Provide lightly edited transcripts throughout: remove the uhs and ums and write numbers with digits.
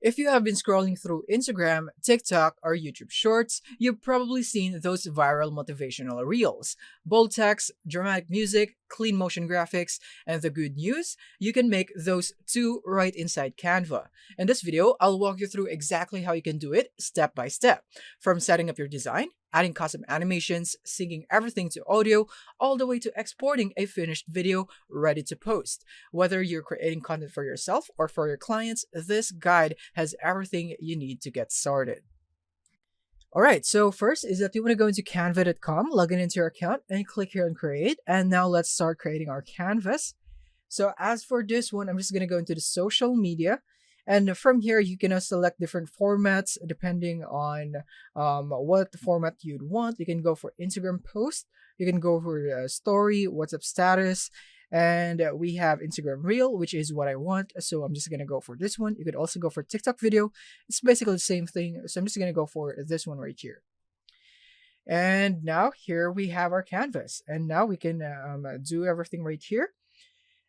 If you have been scrolling through Instagram, TikTok, or YouTube Shorts, you've probably seen those viral motivational reels. Bold text, dramatic music, clean motion graphics, and the good news, you can make those too right inside Canva. In this video, I'll walk you through exactly how you can do it step by step, from setting up your design, adding custom animations, syncing everything to audio, all the way to exporting a finished video ready to post. Whether you're creating content for yourself or for your clients, this guide has everything you need to get started. All right, so first is that you want to go into canva.com, log in into your account, and click here on create. And now let's start creating our canvas. So as for this one, I'm just going to go into the social media. And from here, you can select different formats depending on what format you'd want. You can go for Instagram post, you can go for story, WhatsApp status, and we have Instagram Reel, which is what I want. So I'm just going to go for this one. You could also go for TikTok video. It's basically the same thing. So I'm just going to go for this one right here. And now here we have our canvas. And now we can do everything right here.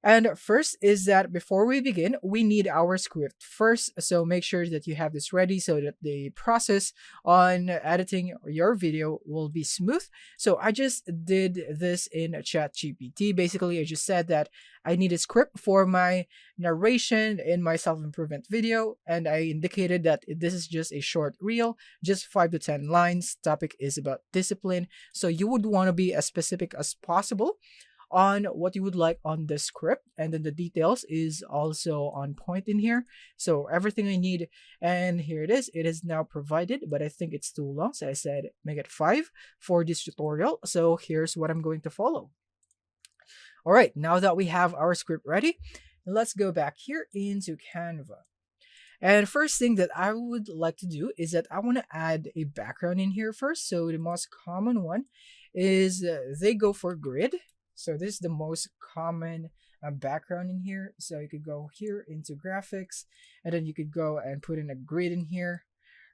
And first is that before we begin, we need our script first. So make sure that you have this ready so that the process on editing your video will be smooth. So I just did this in ChatGPT. Basically, I just said that I need a script for my narration in my self-improvement video. And I indicated that this is just a short reel, just 5 to 10 lines. Topic is about discipline. So you would want to be as specific as possible on what you would like on the script, and then the details is also on point in here. So everything I need, and here it is now provided, but I think it's too long, so I said make it 5 for this tutorial. So here's what I'm going to follow. All right, now that we have our script ready, let's go back here into Canva. And first thing that I would like to do is that I want to add a background in here first. So the most common one is they go for grid. So this is the most common background in here. So you could go here into graphics, and then you could go and put in a grid in here,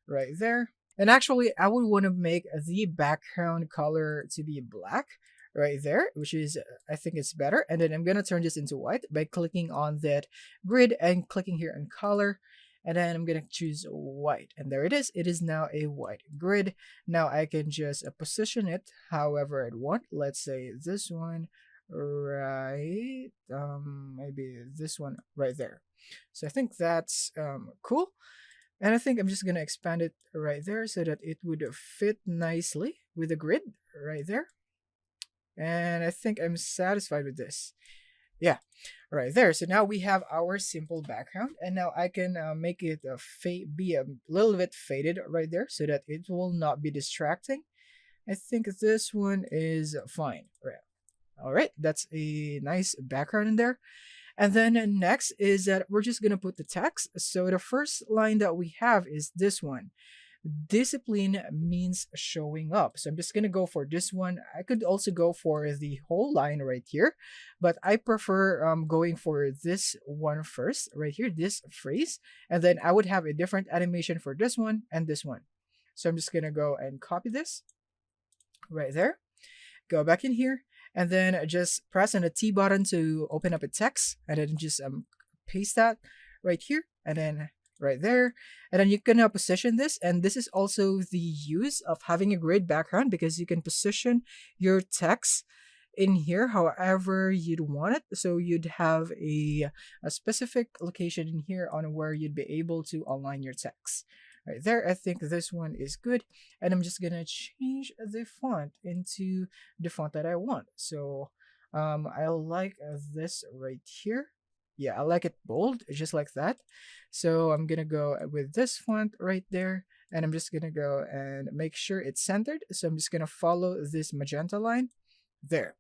right there. And actually, I would want to make the background color to be black right there, which is, I think it's better. And then I'm going to turn this into white by clicking on that grid and clicking here on color. And then I'm going to choose white. And there it is. It is now a white grid. Now I can just position it however I want. Let's say this one right, maybe this one right there. So I think that's cool. And I think I'm just going to expand it right there so that it would fit nicely with the grid right there. And I think I'm satisfied with this. Yeah, right there. So now we have our simple background, and now I can make it be a little bit faded right there so that it will not be distracting. I think this one is fine. Right. All right, that's a nice background in there. And then next is that we're just gonna put the text. So the first line that we have is this one. Discipline means showing up. So I'm just going to go for this one. I could also go for the whole line right here, but I prefer going for this one first right here, this phrase. And then I would have a different animation for this one and this one. So I'm just going to go and copy this right there. Go back in here and then just press on the T button to open up a text, and then just paste that right here, and then right there. And then you can now position this, and this is also the use of having a grid background, because you can position your text in here however you'd want it. So you'd have a specific location in here on where you'd be able to align your text right there. I think this one is good, and I'm just gonna change the font into the font that I want. So I like this right here. Yeah, I like it bold, just like that. So I'm gonna go with this font right there, and I'm just gonna go and make sure it's centered. So I'm just gonna follow this magenta line there.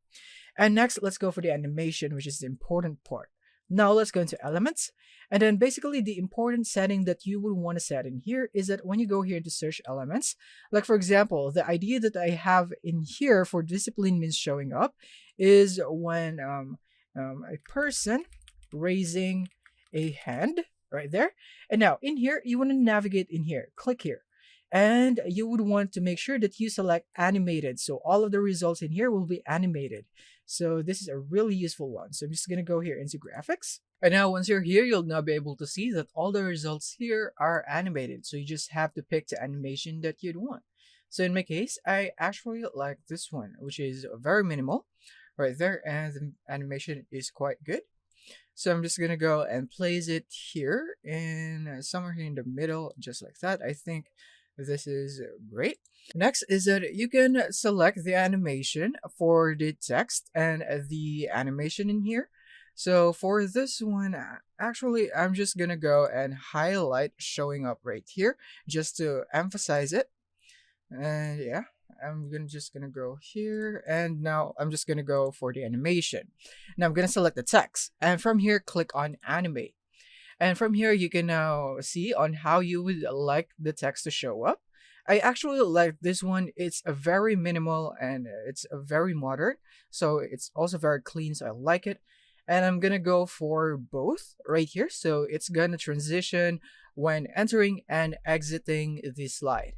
And next, let's go for the animation, which is the important part. Now let's go into elements. And then basically the important setting that you would want to set in here is that when you go here to search elements, like for example, the idea that I have in here for discipline means showing up is when a person raising a hand right there. And now in here, you want to navigate in here, click here. And you would want to make sure that you select animated. So all of the results in here will be animated. So this is a really useful one. So I'm just gonna go here into graphics. And now once you're here, you'll now be able to see that all the results here are animated. So you just have to pick the animation that you'd want. So in my case, I actually like this one, which is very minimal right there, and the animation is quite good. So I'm just gonna go and place it here in somewhere here in the middle, just like that. I think this is great. Next is that you can select the animation for the text and the animation in here. So for this one, actually, I'm just gonna go and highlight showing up right here just to emphasize it. And yeah, just gonna go here, and now I'm just gonna go for the animation. Now I'm gonna select the text, and from here click on animate. And from here you can now see on how you would like the text to show up. I actually like this one. It's a very minimal and it's a very modern, so it's also very clean, so I like it. And I'm gonna go for both right here, so it's gonna transition when entering and exiting the slide.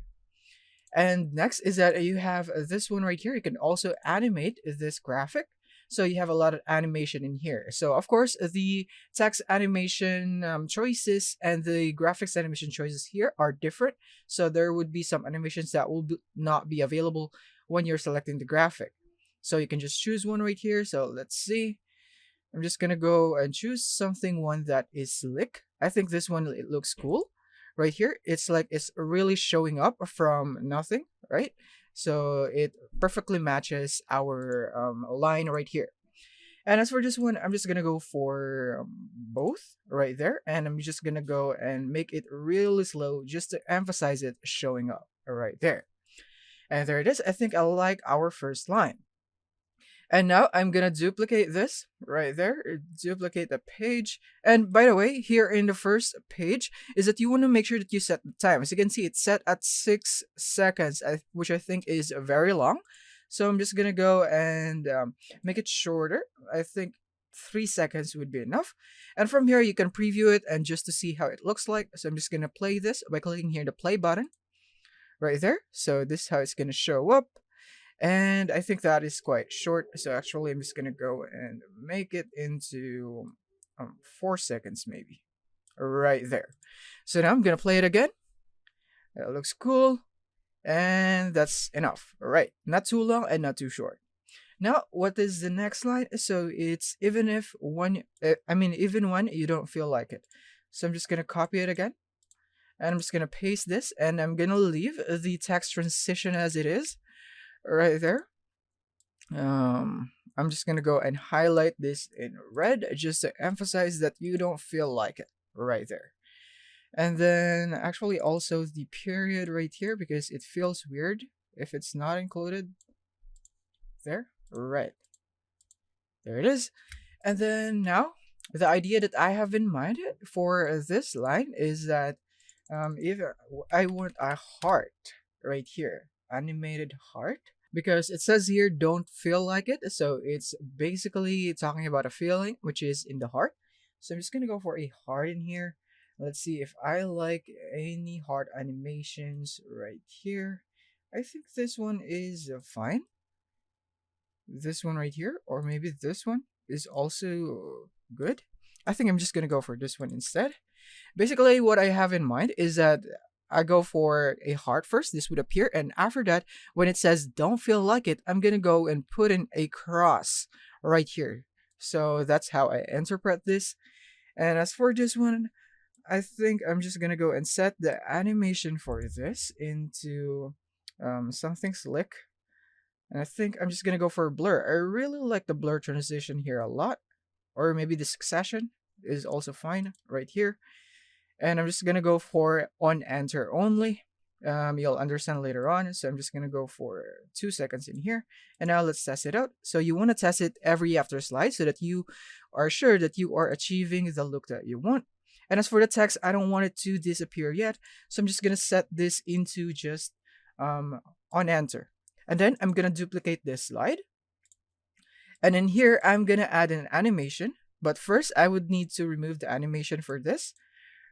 And next is that you have this one right here. You can also animate this graphic. So you have a lot of animation in here. So of course, the text animation choices and the graphics animation choices here are different. So there would be some animations that will not be available when you're selecting the graphic. So you can just choose one right here. So let's see. I'm just gonna go and choose one that is slick. I think this one, it looks cool. Right here, it's like it's really showing up from nothing, right? So it perfectly matches our line right here. And as for this one, I'm just gonna go for both right there, and I'm just gonna go and make it really slow just to emphasize it showing up right there. And there it is. I think I like our first line. And now I'm gonna duplicate this right there, duplicate the page. And by the way, here in the first page is that you want to make sure that you set the time. As you can see, it's set at 6 seconds, which I think is very long. So I'm just gonna go and make it shorter. I think 3 seconds would be enough. And from here, you can preview it and just to see how it looks like. So I'm just gonna play this by clicking here the play button right there. So this is how it's gonna show up. And I think that is quite short. So actually, I'm just going to go and make it into 4 seconds maybe. Right there. So now I'm going to play it again. That looks cool. And that's enough. All right. Not too long and not too short. Now, what is the next line? So it's even when you don't feel like it. So I'm just going to copy it again. And I'm just going to paste this. And I'm going to leave the text transition as it is. Right there. I'm just gonna go and highlight this in red just to emphasize that you don't feel like it right there. And then actually also the period right here because it feels weird if it's not included there. Right. There it is. And then now the idea that I have in mind for this line is that if I want a heart right here, animated heart, because it says here don't feel like it, so it's basically talking about a feeling which is in the heart. So I'm just gonna go for a heart in here. Let's see if I like any heart animations right here. I think this one is fine. This one right here, or maybe this one is also good. I think I'm just gonna go for this one instead. Basically what I have in mind is that I go for a heart first. This would appear. And after that, when it says don't feel like it, I'm going to go and put in a cross right here. So that's how I interpret this. And as for this one, I think I'm just going to go and set the animation for this into something slick. And I think I'm just going to go for a blur. I really like the blur transition here a lot. Or maybe the succession is also fine right here. And I'm just gonna go for on enter only. You'll understand later on. So I'm just gonna go for 2 seconds in here. And now let's test it out. So you want to test it every after slide so that you are sure that you are achieving the look that you want. And as for the text, I don't want it to disappear yet. So I'm just gonna set this into just on enter. And then I'm gonna duplicate this slide. And in here, I'm gonna add an animation. But first, I would need to remove the animation for this.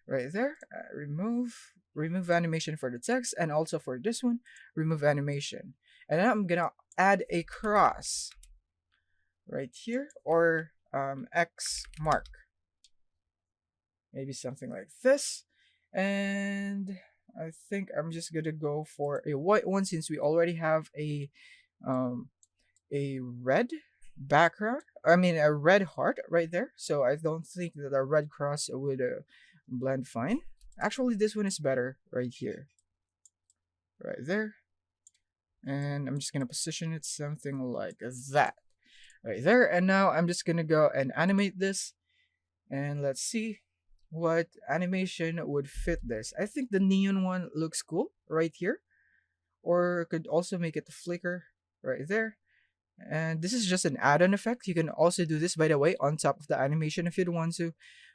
Right there, remove animation for the text, and also for this one, remove animation. And now I'm gonna add a cross right here, or X mark, maybe something like this. And I think I'm just gonna go for a white one since we already have um a red background. I mean a red heart right there. So I don't think that a red cross would blend fine. Actually, this one is better right here, right there. And I'm just gonna position it something like that, right there. And now I'm just gonna go and animate this, and let's see what animation would fit this. I think the neon one looks cool right here, or could also make it flicker right there. And this is just an add-on effect. You can also do this, by the way, on top of the animation if you'd want to,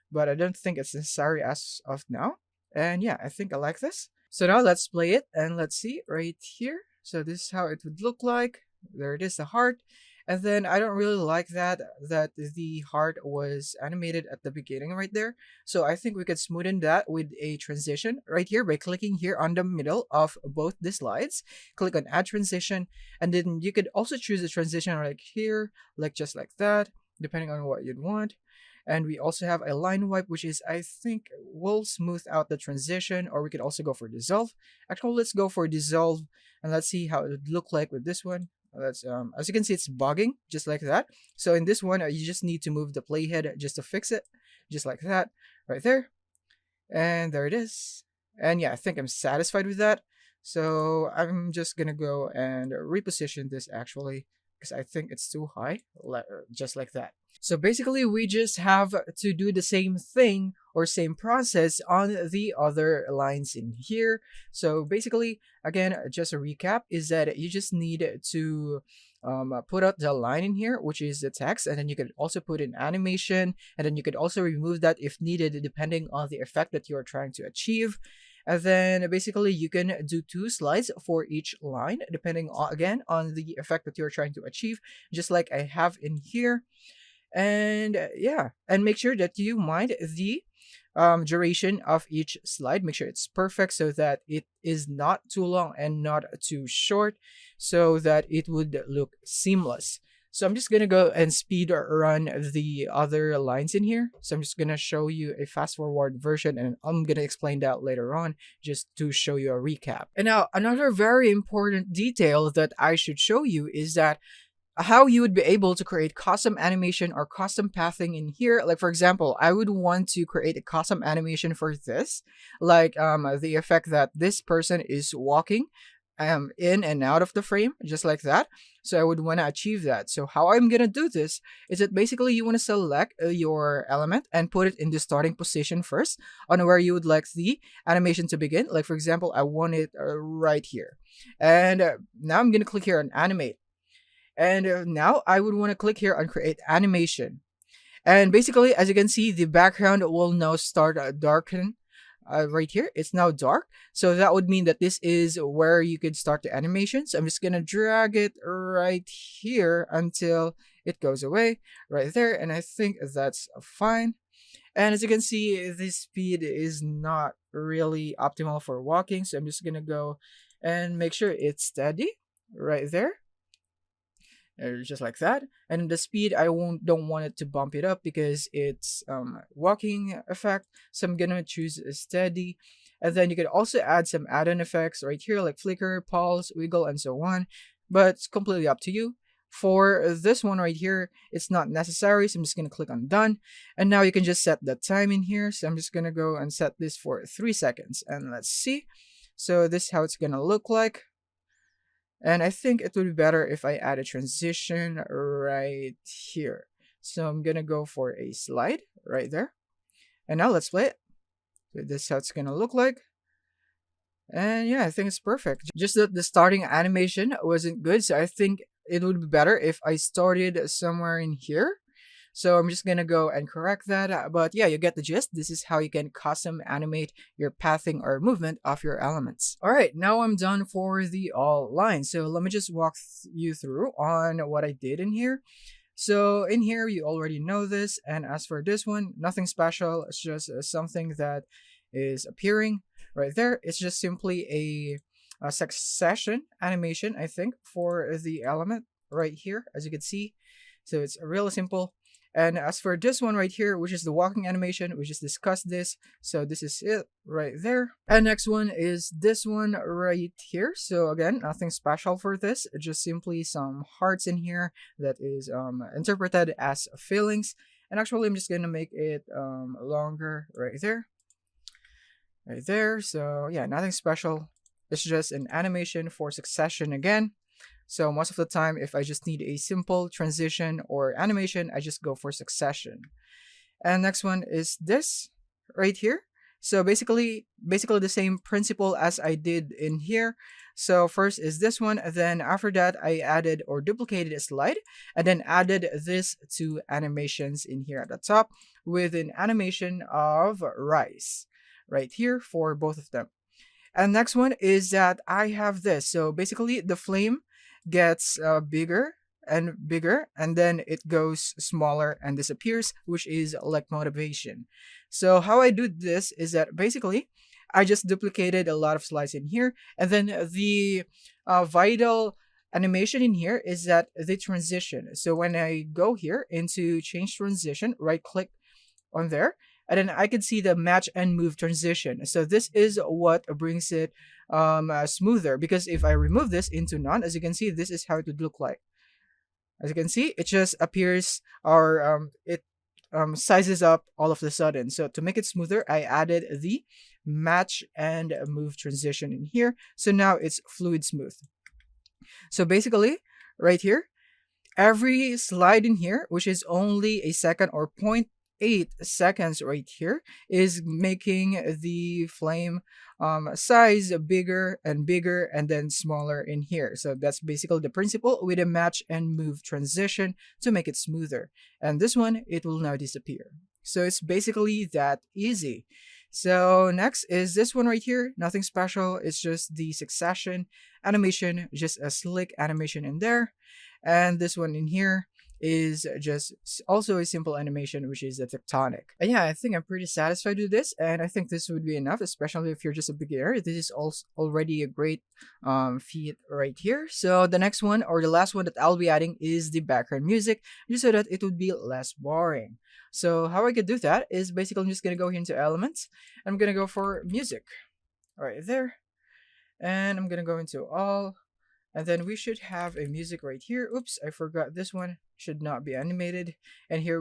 but I don't think it's necessary as of now. And yeah, I think I like this. So now let's play it and let's see right here. So this is how it would look like. There it is, the heart. And then I don't really like that the heart was animated at the beginning right there. So I think we could smoothen that with a transition right here by clicking here on the middle of both the slides. Click on add transition, and then you could also choose a transition right here, like just like that, depending on what you'd want. And we also have a line wipe, which is, I think, will smooth out the transition, or we could also go for dissolve. Actually, let's go for dissolve, and let's see how it would look like with this one. Let's as you can see, it's bugging just like that. So in this one, you just need to move the playhead just to fix it, just like that, right there. And there it is. And yeah, I think I'm satisfied with that. So I'm just gonna go and reposition this actually, because I think it's too high, just like that. So basically, we just have to do the same thing or same process on the other lines in here. So basically, again, just a recap is that you just need to put out the line in here, which is the text, and then you could also put in animation, and then you could also remove that if needed, depending on the effect that you're trying to achieve. And then basically you can do 2 slides for each line, depending on, again, on the effect that you're trying to achieve, just like I have in here. And yeah, and make sure that you mind the duration of each slide. Make sure it's perfect so that it is not too long and not too short, so that it would look seamless. So I'm just gonna go and speed run the other lines in here. So I'm just gonna show you a fast forward version, and I'm gonna explain that later on just to show you a recap. And now another very important detail that I should show you is that how you would be able to create custom animation or custom pathing in here. Like for example, I would want to create a custom animation for this, like the effect that this person is walking in and out of the frame, just like that. So I would want to achieve that. So how I'm gonna do this is that basically you want to select your element and put it in the starting position first on where you would like the animation to begin. Like for example, I want it right here, and now I'm gonna click here on animate. And now I would want to click here on create animation. And basically, as you can see, the background will now start darken right here. It's now dark. So that would mean that this is where you could start the animation. So I'm just going to drag it right here until it goes away right there. And I think that's fine. And as you can see, the speed is not really optimal for walking. So I'm just going to go and make sure it's steady right there, just like that. And the speed, I don't want it to bump it up because it's walking effect, so I'm gonna choose a steady. And then you could also add some add-on effects right here, like flicker, pulse, wiggle, and so on, but it's completely up to you. For this one right here, it's not necessary, so I'm just gonna click on done. And now you can just set the time in here. So I'm just gonna go and set this for 3 seconds, and let's see. So this is how it's gonna look like. And I think it would be better if I add a transition right here. So I'm gonna go for a slide right there. And now let's play it. So this is how it's gonna look like. And yeah, I think it's perfect. Just that the starting animation wasn't good, so I think it would be better if I started somewhere in here. So I'm just gonna go and correct that. But yeah, you get the gist. This is how you can custom animate your pathing or movement of your elements. All right, now I'm done for the all lines. So let me just walk you through on what I did in here. So in here, you already know this. And as for this one, nothing special. It's just something that is appearing right there. It's just simply a succession animation, I think, for the element right here, as you can see. So it's really simple. And as for this one right here, which is the walking animation, we just discussed this. So this is it right there. And next one is this one right here. So again, nothing special for this, just simply some hearts in here that is interpreted as feelings. And actually, I'm just gonna make it longer right there. Right there. So yeah, nothing special. It's just an animation for succession again. So most of the time, if I just need a simple transition or animation, I just go for succession. And next one is this right here. So basically the same principle as I did in here. So first is this one, then after that I added or duplicated a slide and then added this two animations in here at the top with an animation of rice right here for both of them. And next one is that I have this. So basically the flame gets bigger and bigger, and then it goes smaller and disappears, which is like motivation. So how I do this is that basically I just duplicated a lot of slides in here, and then the vital animation in here is that the transition. So when I go here into change transition, right click on there, and then I can see the match and move transition. So this is what brings it smoother, because if I remove this into none, as you can see, this is how it would look like. As you can see, it just appears or it sizes up all of the sudden. So to make it smoother, I added the match and move transition in here. So now it's fluid smooth. So basically, right here, every slide in here, which is only a second or 0.8 seconds right here, is making the flame size bigger and bigger and then smaller in here. So that's basically the principle with a match and move transition to make it smoother. And this one, it will now disappear. So it's basically that easy. So next is this one right here. Nothing special. It's just the succession animation, just a slick animation in there. And this one in here is just also a simple animation, which is a tectonic. And yeah, I think I'm pretty satisfied with this, and I think this would be enough, especially if you're just a beginner. This is also already a great feat right here. So the next one, or the last one that I'll be adding, is the background music, just so that it would be less boring. So how I could do that is basically I'm just gonna go here into elements. I'm gonna go for music right there, and I'm gonna go into all. And then we should have a music right here. Oops, I forgot this one. Should not be animated. And here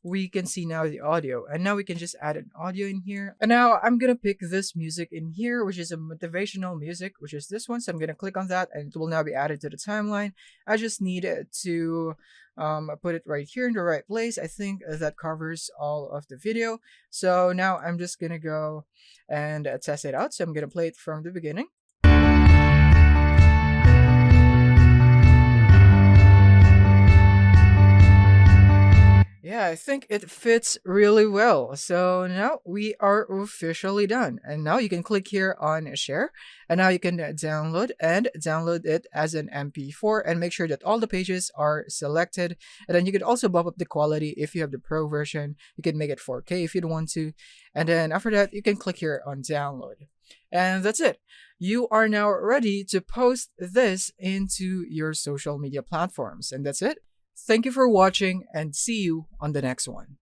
we can see now the audio. And now we can just add an audio in here. And now I'm going to pick this music in here, which is a motivational music, which is this one. So I'm going to click on that and it will now be added to the timeline. I just need to put it right here in the right place. I think that covers all of the video. So now I'm just going to go and test it out. So I'm going to play it from the beginning. Yeah, I think it fits really well. So now we are officially done. And now you can click here on share. And now you can download it as an MP4 and make sure that all the pages are selected. And then you could also bump up the quality if you have the pro version. You can make it 4K if you don't want to. And then after that, you can click here on download. And that's it. You are now ready to post this into your social media platforms. And that's it. Thank you for watching and see you on the next one.